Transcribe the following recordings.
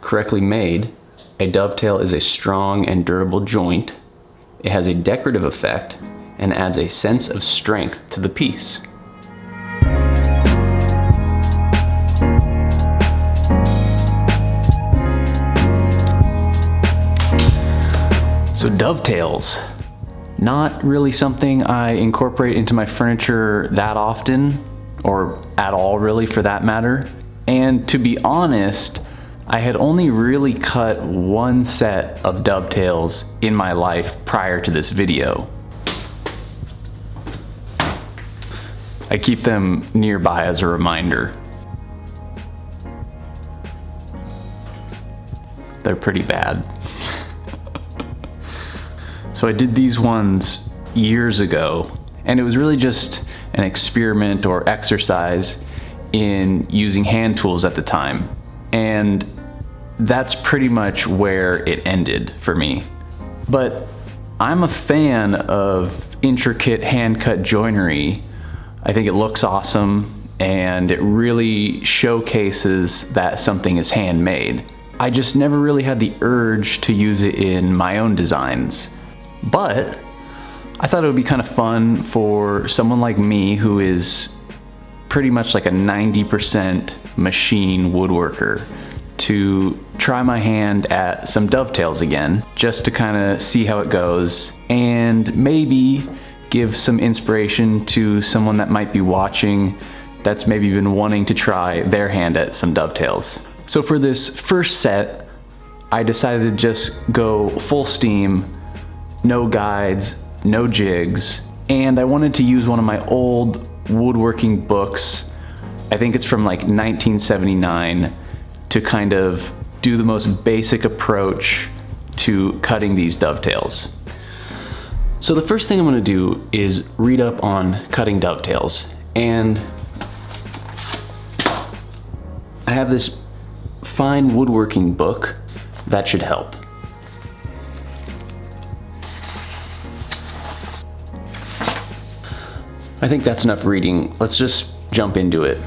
Correctly made, a dovetail is a strong and durable joint. It has a decorative effect and adds a sense of strength to the piece. So dovetails, not really something I incorporate into my furniture that often, or at all really for that matter. And to be honest, I had only really cut one set of dovetails in my life prior to this video. I keep them nearby as a reminder. They're pretty bad. So I did these ones years ago, and it was really just an experiment or exercise in using hand tools at the time. And that's pretty much where it ended for me. But I'm a fan of intricate hand-cut joinery. I think it looks awesome, and it really showcases that something is handmade. I just never really had the urge to use it in my own designs. But I thought it would be kind of fun for someone like me who is pretty much like a 90% machine woodworker to try my hand at some dovetails again, just to kind of see how it goes and maybe give some inspiration to someone that might be watching that's maybe been wanting to try their hand at some dovetails. So for this first set, I decided to just go full steam, no guides, no jigs, and I wanted to use one of my old woodworking books. I think it's from like 1979 to kind of do the most basic approach to cutting these dovetails. So the first thing I'm going to do is read up on cutting dovetails, and I have this fine woodworking book that should help. I think that's enough reading. Let's just jump into it.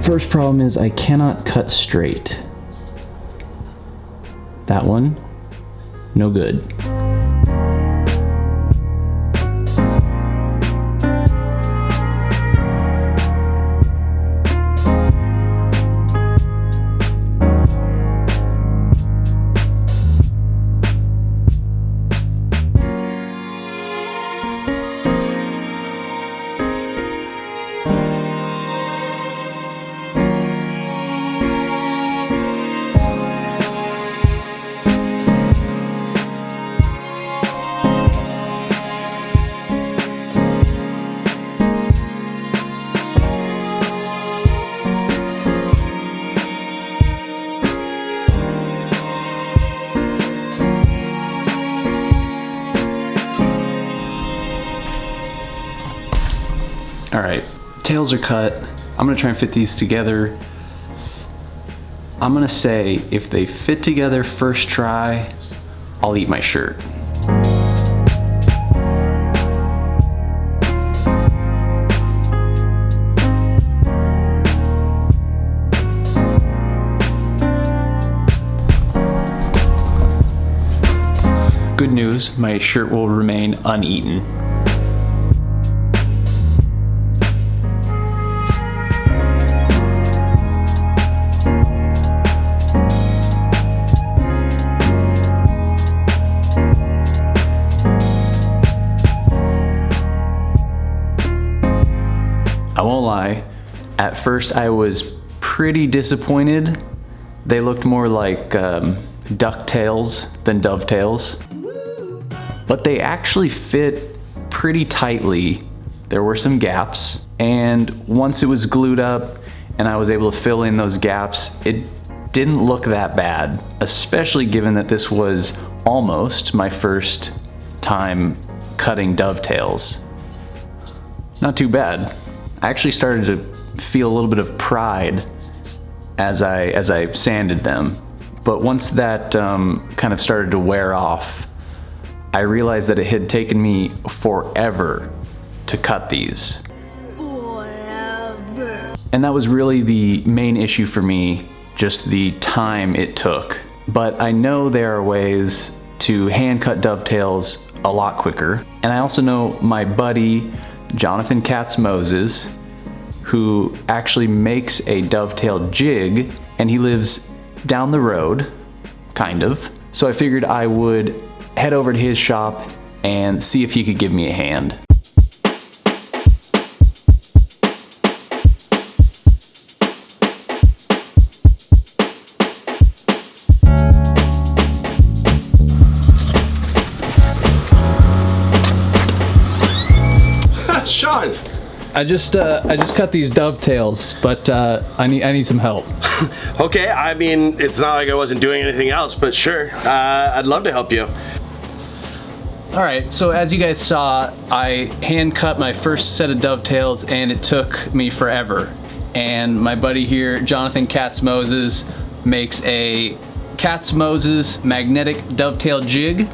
First problem is I cannot cut straight. That one, no good. All right, tails are cut. I'm gonna try and fit these together. I'm gonna say if they fit together first try, I'll eat my shirt. Good news, my shirt will remain uneaten. I won't lie, at first I was pretty disappointed. They looked more like ducktails than dovetails, but they actually fit pretty tightly. There were some gaps, and once it was glued up and I was able to fill in those gaps, it didn't look that bad, especially given that this was almost my first time cutting dovetails. Not too bad. I actually started to feel a little bit of pride as I sanded them. But once that kind of started to wear off, I realized that it had taken me forever to cut these. Forever. And that was really the main issue for me, just the time it took. But I know there are ways to hand cut dovetails a lot quicker. And I also know my buddy, Jonathan Katz-Moses, who actually makes a dovetail jig, and he lives down the road, kind of. So I figured I would head over to his shop and see if he could give me a hand. Sean! I just cut these dovetails, but I need some help. Okay, I mean, it's not like I wasn't doing anything else, but sure, I'd love to help you. All right, so as you guys saw, I hand cut my first set of dovetails, and it took me forever. And my buddy here, Jonathan Katz-Moses, makes a Katz-Moses magnetic dovetail jig,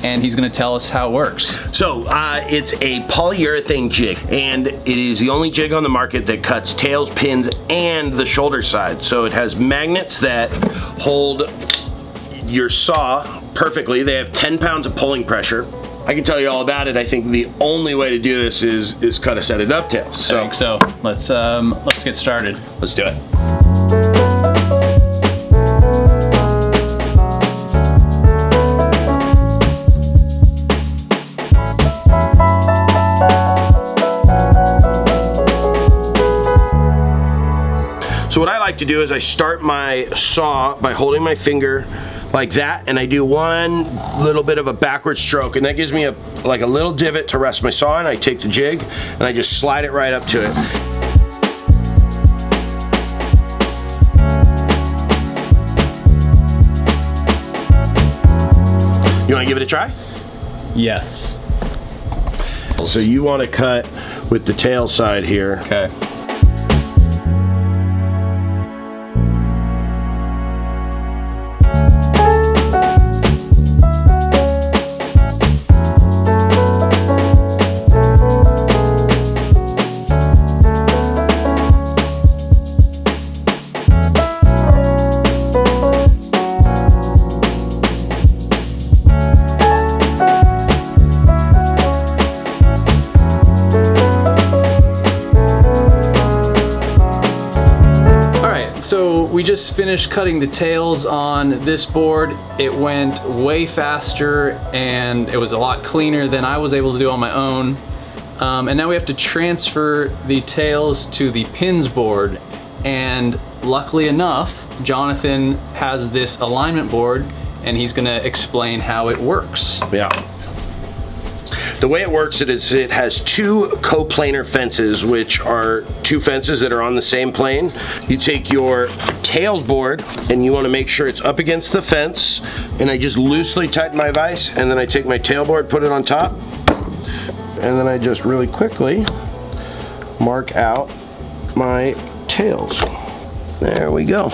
and he's gonna tell us how it works. So it's a polyurethane jig, and it is the only jig on the market that cuts tails, pins, and the shoulder side. So it has magnets that hold your saw perfectly. They have 10 pounds of pulling pressure. I can tell you all about it. I think the only way to do this is cut a set of dovetails. So. I think so. Let's get started. Let's do it. So what I like to do is I start my saw by holding my finger like that, and I do one little bit of a backward stroke, and that gives me like a little divot to rest my saw in. I take the jig and I just slide it right up to it. You want to give it a try? Yes. So you want to cut with the tail side here. Okay. So we just finished cutting the tails on this board. It went way faster and it was a lot cleaner than I was able to do on my own. And now we have to transfer the tails to the pins board. And luckily enough, Jonathan has this alignment board and he's gonna explain how it works. Yeah. The way it works is it has two coplanar fences, which are two fences that are on the same plane. You take your tails board and you want to make sure it's up against the fence, and I just loosely tighten my vise, and then I take my tail board, put it on top, and then I just really quickly mark out my tails. There we go.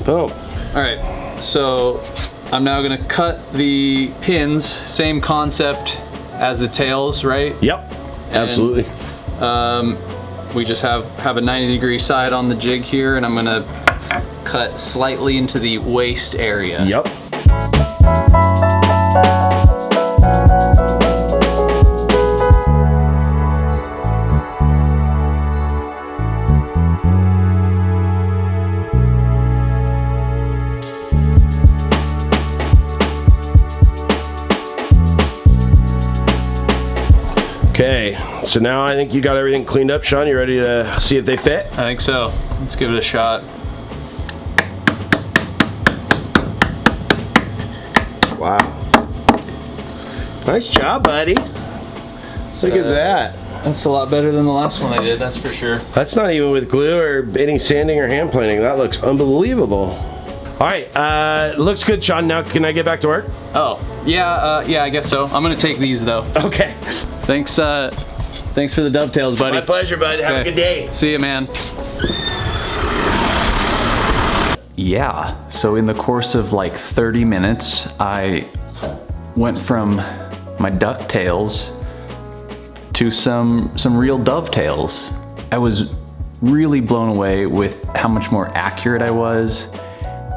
Boom. All right, so I'm now gonna cut the pins, same concept as the tails, right? Yep, absolutely. And, we just have a 90-degree side on the jig here, and I'm gonna cut slightly into the waist area. Yep. Okay, so now I think you got everything cleaned up. Sean, you ready to see if they fit? I think so. Let's give it a shot. Wow. Nice job, buddy. Look at that. That's a lot better than the last one I did, that's for sure. That's not even with glue or any sanding or hand planing. That looks unbelievable. All right, looks good, Sean. Now can I get back to work? Oh, yeah, I guess so. I'm gonna take these though. Okay. Thanks for the dovetails, buddy. My pleasure, bud. Have a good day. See you, man. Yeah, so in the course of like 30 minutes, I went from my ducktails to some real dovetails. I was really blown away with how much more accurate I was,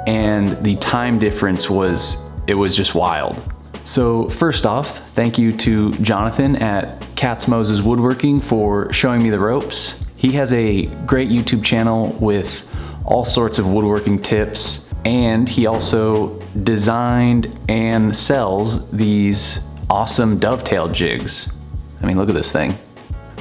and the time difference was just wild. So first off, thank you to Jonathan at Katz-Moses Woodworking for showing me the ropes. He has a great YouTube channel with all sorts of woodworking tips, and he also designed and sells these awesome dovetail jigs. I mean, look at this thing.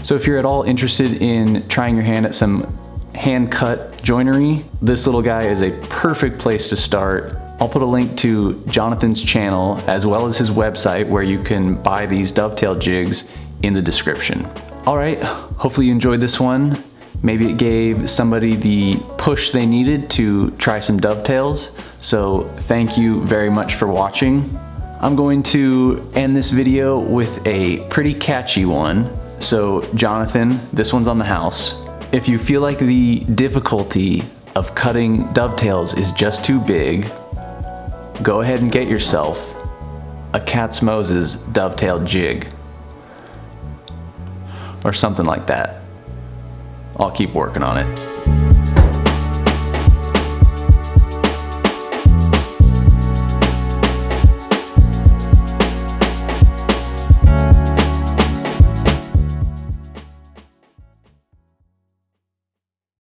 So if you're at all interested in trying your hand at some hand-cut joinery, this little guy is a perfect place to start. I'll put a link to Jonathan's channel as well as his website where you can buy these dovetail jigs in the description. All right, hopefully you enjoyed this one. Maybe it gave somebody the push they needed to try some dovetails. So thank you very much for watching. I'm going to end this video with a pretty catchy one. So Jonathan, this one's on the house. If you feel like the difficulty of cutting dovetails is just too big, go ahead and get yourself a Katz-Moses dovetail jig. Or something like that. I'll keep working on it.